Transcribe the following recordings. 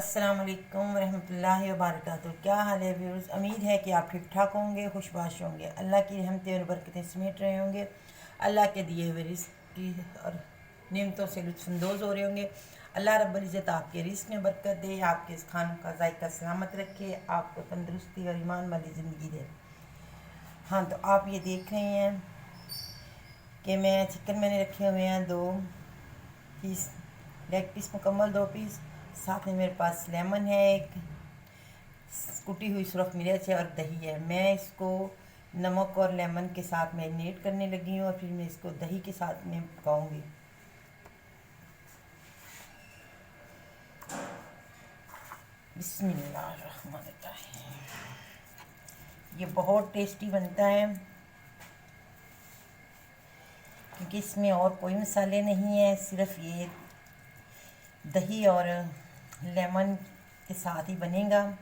अस्सलाम वालेकुम रहमतुल्लाहि व बरकातुहू। क्या हाल है व्यूअर्स? उम्मीद है कि आप ठीक ठाक होंगे, खुशबाश होंगे, अल्लाह की रहमतें और बरकतें समेट रहे होंगे, अल्लाह के दिए हुए रिज़्क़ की और नेमतों से लुत्फ़अंदोज़ हो रहे होंगे। अल्लाह रब्बुल इज़्ज़त आपके रिज़्क़ में बरकत दे, आपके इस खानों का जायका सलामत रखे, आपको तंदुरुस्ती और ईमान वाली ज़िंदगी दे। हाँ, तो आप ये देख रहे हैं कि मैं चिकन मैंने रखे हुए हैं 2 पीस, लेग पीस मुकम्मल 2 पीस। साथ में मेरे पास लेमन है, एक कुटी हुई सुरख मिर्च है और दही है। मैं इसको नमक और लेमन के साथ मैरिनेट करने लगी हूँ और फिर मैं इसको दही के साथ में पकाऊंगी। बिस्मिल्लाहिर्रहमानिर्रहीम। ये बहुत टेस्टी बनता है क्योंकि इसमें और कोई मसाले नहीं है, सिर्फ ये दही और लेमन के साथ ही बनेगा।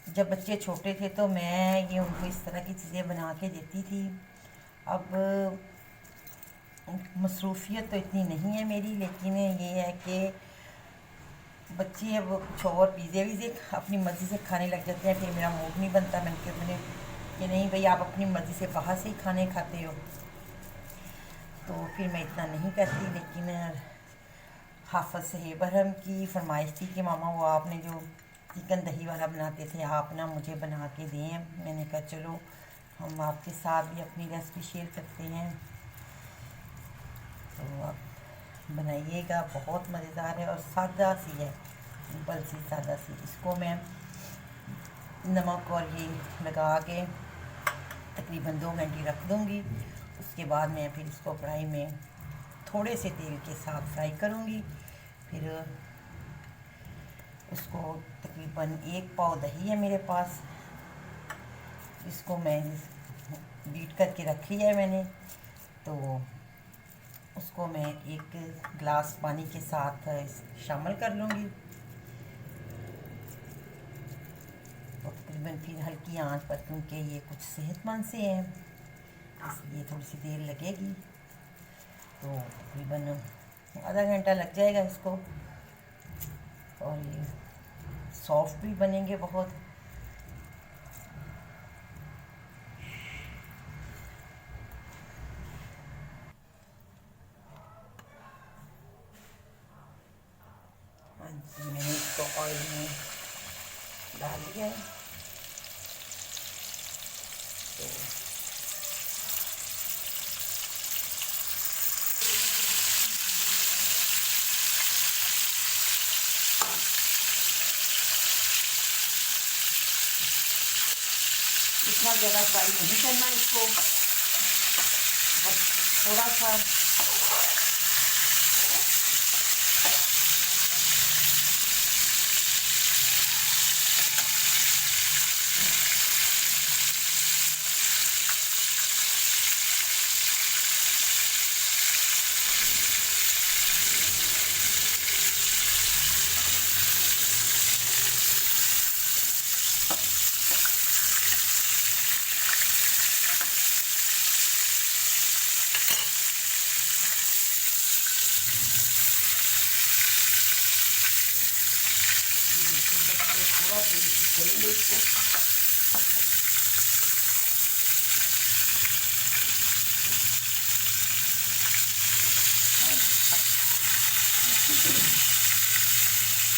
जब बच्चे छोटे थे तो मैं ये उनको इस तरह की चीज़ें बना के देती थी। अब मसरूफियत तो इतनी नहीं है मेरी, लेकिन ये है कि बच्चे अब कुछ और पिज़्ज़े वीज़े अपनी मर्ज़ी से खाने लग जाते हैं। फिर मेरा मूड नहीं बनता, मैंने कि नहीं भाई, आप अपनी मर्ज़ी से बाहर से ही खाने खाते हो, तो फिर मैं इतना नहीं करती। लेकिन हाफ़िज़ साहिब बरहम की फरमाइश थी कि मामा वो आपने जो चिकन दही वाला बनाते थे आप ना मुझे बना के दें। मैंने कहा चलो हम आपके साथ भी अपनी रेसिपी शेयर करते हैं, तो आप बनाइएगा। बहुत मज़ेदार है और सादा सी है, सिंपल सी सादा सी। इसको मैं नमक और ये लगा के तकरीबन 2 घंटे रख दूँगी। उसके बाद मैं फिर इसको कढ़ाई में थोड़े से तेल के साथ फ्राई करूँगी। फिर उसको तकरीबन 1 पाव दही है मेरे पास, इसको मैं बीट करके रख लिया है मैंने, तो उसको मैं 1 गिलास पानी के साथ शामिल कर लूँगी। तो तकरीबन फिर हल्की आंच पर, क्योंकि ये कुछ सेहतमंद से हैं इसलिए थोड़ी सी देर लगेगी, तो तकरीबन आधा घंटा लग जाएगा इसको। और ये सॉफ्ट भी बनेंगे बहुत। हाँ जी, मैंने इसको ऑयल में डाल दिया है। तो इतना ज़्यादा फ्राई नहीं करना इसको, बस थोड़ा सा थोड़ा सा करेंगे इसको।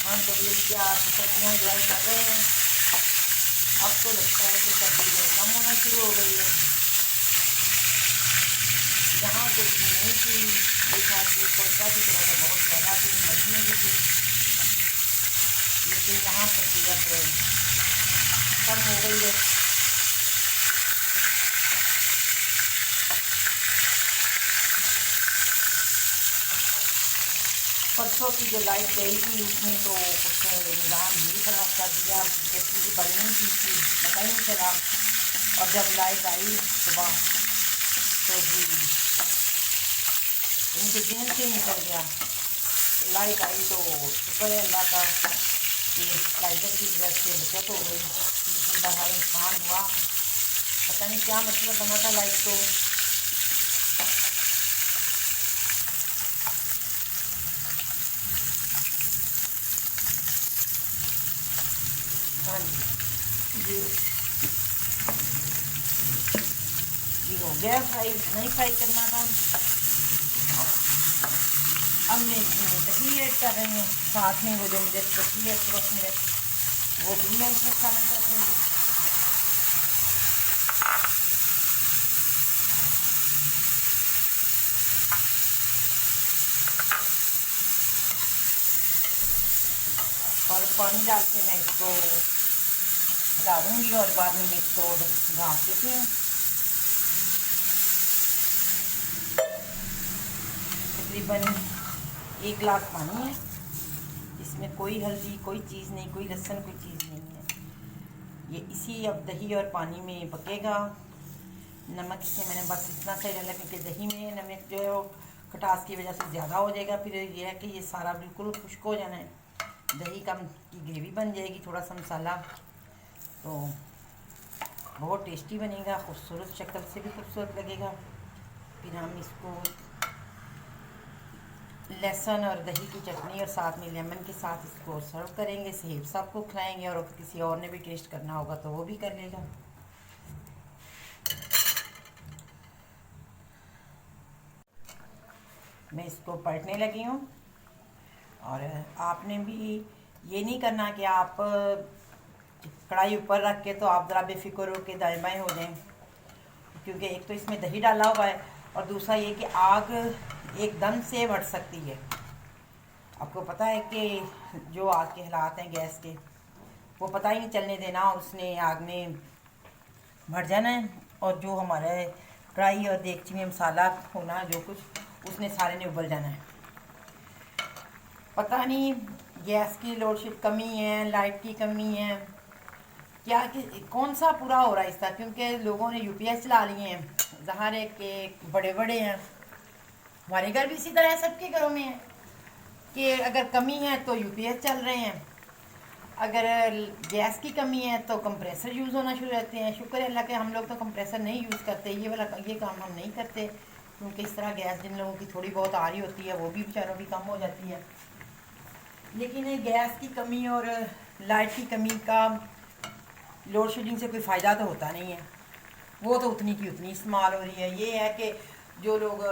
हम तो ये क्या सब्जियाँ ड्राई कर रहे हैं, अब तो लगता है कि सब्जी जो कम होना शुरू हो गई है। यहाँ तो इतनी नहीं थी, देखा कि कोयटा की तरह तो बहुत ज़्यादा थी, मरी में भी थी, लेकिन यहाँ सब्जी अब कम हो गई है। परसों की जो लाइट गई थी उसने तो कुछ निज़ाम भी ख़राब कर दिया, चीज़ बननी थी पता ही नहीं चला। और जब लाइट आई सुबह तो जी उनके जहन से निकल गया। तो लाइट आई तो शुक्र है अल्लाह का कि लाइटर की वजह से बचत हो गई, लेकिन बड़ा नुकसान हुआ। पता नहीं क्या मतलब बना था लाइट तो। हाँ जी, ये हो गया फ्राई, नहीं फ्राई करना था। अब मैं इसमें दही ऐड कर रही हूँ, साथ में वो जो मिर्च बची है तुरंत मिर्च, वो भी मैं इसमें शामिल कर दूँगी। और पानी डाल के मैं इसको हिला दूँगी और बाद में मैं इसको ढाँप देती हूँ। तकरीबन 1 गिलास पानी है, इसमें कोई हल्दी, कोई चीज़ नहीं, कोई लहसुन, कोई चीज़ नहीं है। ये इसी अब दही और पानी में पकेगा। नमक इसमें मैंने बस इतना सही डाला क्योंकि दही में नमक जो है वो खटास की वजह से ज़्यादा हो जाएगा। फिर ये है कि ये सारा बिल्कुल खुश्क हो जाना है, दही का की ग्रेवी बन जाएगी, थोड़ा सा मसाला, तो बहुत टेस्टी बनेगा, खूबसूरत, शक्ल से भी खूबसूरत लगेगा। फिर हम इसको लहसुन और दही की चटनी और साथ में लेमन के साथ इसको सर्व करेंगे, सेब साहब को खिलाएंगे, और किसी और ने भी टेस्ट करना होगा तो वो भी कर लेगा। मैं इसको पलटने लगी हूँ, और आपने भी ये नहीं करना कि आप कढ़ाई ऊपर रख के तो आप ज़रा बेफिक्र हो के दाएँ बाएँ हो जाएं, क्योंकि एक तो इसमें दही डाला हुआ है और दूसरा ये कि आग एकदम से बढ़ सकती है। आपको पता है कि जो आग के हालात हैं गैस के, वो पता ही नहीं चलने देना, उसने आग में भर जाना है, और जो हमारे कढ़ाई और देगची में मसाला होना जो कुछ, उसने सारे ने उबल जाना है। पता नहीं गैस की लोड कमी है, लाइट की कमी है, क्या कि कौन सा पूरा हो रहा है इसका, क्योंकि लोगों ने यूपीएस चला लिए हैं, ज़ाहिर है कि बड़े बड़े हैं। हमारे घर भी इसी तरह है, सबके घरों में है कि अगर कमी है तो यूपीएस चल रहे हैं, अगर गैस की कमी है तो कंप्रेसर यूज़ होना शुरू रहते हैं। शुक्र है अल्लाह के हम लोग तो कंप्रेसर नहीं यूज़ करते, ये काम हम नहीं करते, क्योंकि इस तरह गैस जिन लोगों की थोड़ी बहुत आ रही होती है वो भी बेचारों की कम हो जाती है। लेकिन गैस की कमी और लाइट की कमी का लोड शेडिंग से कोई फ़ायदा तो होता नहीं है, वो तो उतनी की उतनी इस्तेमाल हो रही है। ये है कि जो लोग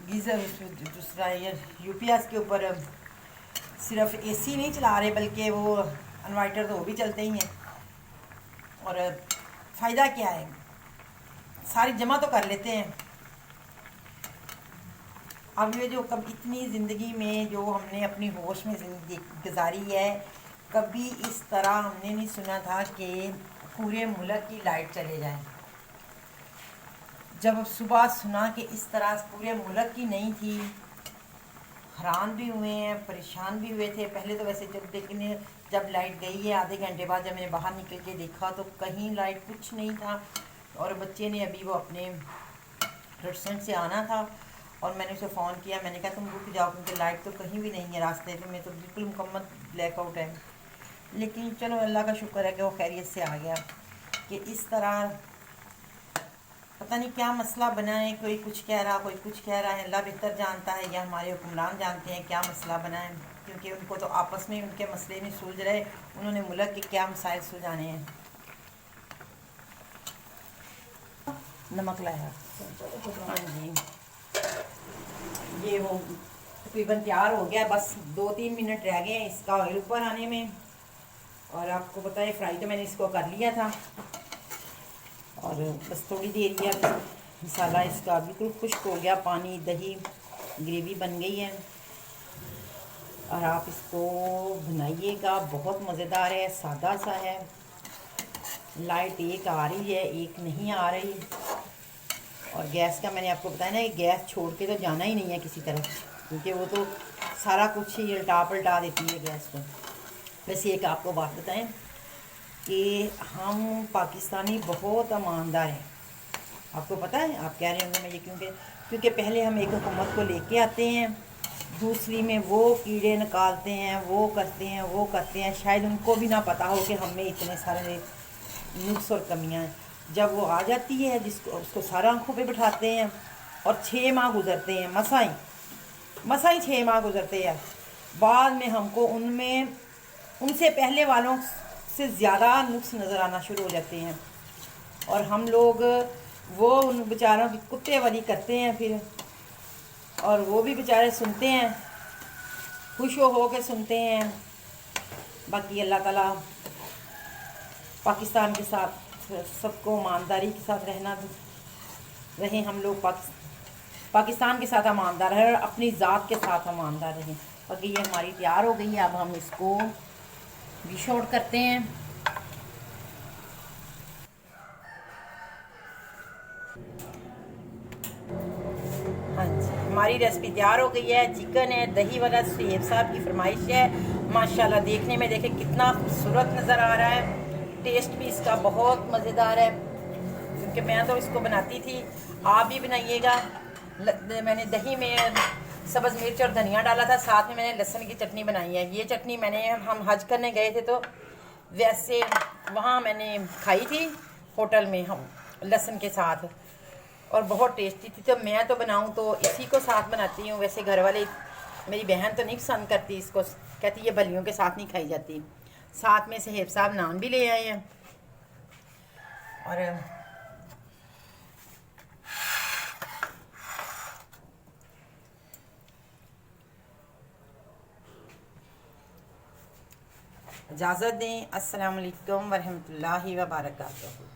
गीज़र दूसरा ये यूपीएस के ऊपर सिर्फ एसी नहीं चला रहे, बल्कि वो इन्वर्टर तो वो भी चलते ही हैं, और फ़ायदा क्या है, सारी जमा तो कर लेते हैं। अब ये जो कब इतनी ज़िंदगी में जो हमने अपनी होश में ज़िंदगी गुजारी है, कभी इस तरह हमने नहीं सुना था कि पूरे मुल्क की लाइट चले जाए। जब सुबह सुना कि इस तरह पूरे मुल्क की नहीं थी, हैरान भी हुए हैं, परेशान भी हुए थे पहले तो वैसे, लेकिन जब लाइट गई है आधे घंटे बाद जब मैंने बाहर निकल के देखा तो कहीं लाइट कुछ नहीं था, और बच्चे ने अभी वो अपने रेस्टोरेंट से आना था, और मैंने उसे फ़ोन किया, मैंने कहा तुम रुक जाओ क्योंकि लाइट तो कहीं भी नहीं है रास्ते में, तो बिल्कुल मुकम्मल ब्लैकआउट है। लेकिन चलो अल्लाह का शुक्र है कि वो खैरियत से आ गया। कि इस तरह पता नहीं क्या मसला बना है, कोई कुछ कह रहा, कोई कुछ कह रहा है, अल्लाह बेहतर जानता है या हमारे हुक्मरान जानते हैं क्या मसला बना है, क्योंकि उनको तो आपस में उनके मसले नहीं सुलझ रहे, उन्होंने मुल्क के क्या मसाइल सुलझाने हैं। नमक लाया, हाँ जी, ये वो तकरीबन तैयार हो गया, बस 2-3 मिनट रह गए हैं इसका ऑयल ऊपर आने में। और आपको पता है फ्राई तो मैंने इसको कर लिया था, और बस थोड़ी देर ही मसाला इसका बिल्कुल खुश्क हो गया, पानी दही ग्रेवी बन गई है। और आप इसको बनाइएगा, बहुत मज़ेदार है, सादा सा है। लाइट एक आ रही है, एक नहीं आ रही, और गैस का मैंने आपको बताया ना कि गैस छोड़ के तो जाना ही नहीं है किसी तरफ, क्योंकि वो तो सारा कुछ ही उल्टा पलटा देती है गैस को। वैसे एक आपको बात बताएं कि हम पाकिस्तानी बहुत ईमानदार हैं, आपको पता है, आप कह रहे होंगे मैं ये क्योंकि पहले हम एक हुकूमत को लेके आते हैं, दूसरी में वो कीड़े निकालते हैं, वो करते हैं, शायद उनको भी ना पता हो कि हमें इतने सारे नुक्स और कमियां हैं। जब वो आ जाती है जिसको उसको सारा आंखों पे बिठाते हैं, और 6 माह गुजरते हैं, मसाई 6 माह गुजरते हैं, बाद में हमको उनसे पहले वालों से ज़्यादा नुक्स नज़र आना शुरू हो जाते हैं, और हम लोग वो उन बेचारों की कुत्ते वाली करते हैं फिर, और वो भी बेचारे सुनते हैं, खुश हो के सुनते हैं। बाकी अल्लाह ताला पाकिस्तान के साथ सबको ईमानदारी के साथ रहना रहें, हम लोग पाकिस्तान के साथ ईमानदार हैं और अपनी ज़ात के साथ ईमानदार रहें। बाकी ये हमारी तैयार हो गई है, अब हम इसको डिश आउट करते हैं। हाँ जी, हमारी रेसिपी तैयार हो गई है। चिकन है, दही वाला, सुहेब साहब की फरमाइश है। माशाल्लाह देखने में देखें कितना खूबसूरत नज़र आ रहा है, टेस्ट भी इसका बहुत मज़ेदार है, क्योंकि मैं तो इसको बनाती थी, आप भी बनाइएगा। मैंने दही में सब्ज़ मिर्च और धनिया डाला था, साथ में मैंने लहसुन की चटनी बनाई है। ये चटनी मैंने हम हज करने गए थे तो वैसे वहाँ मैंने खाई थी होटल में, हम लहसुन के साथ, और बहुत टेस्टी थी। तो मैं तो बनाऊँ तो इसी को साथ बनाती हूँ। वैसे घर वाले, मेरी बहन तो नहीं पसंद करती इसको, कहती ये बलियों के साथ नहीं खाई जाती। साथ में सुहेब साहब नान भी ले आए हैं। और इजाज़त दें। अस्सलाम वालेकुम वरहमतुल्लाहि व बरकातुहू।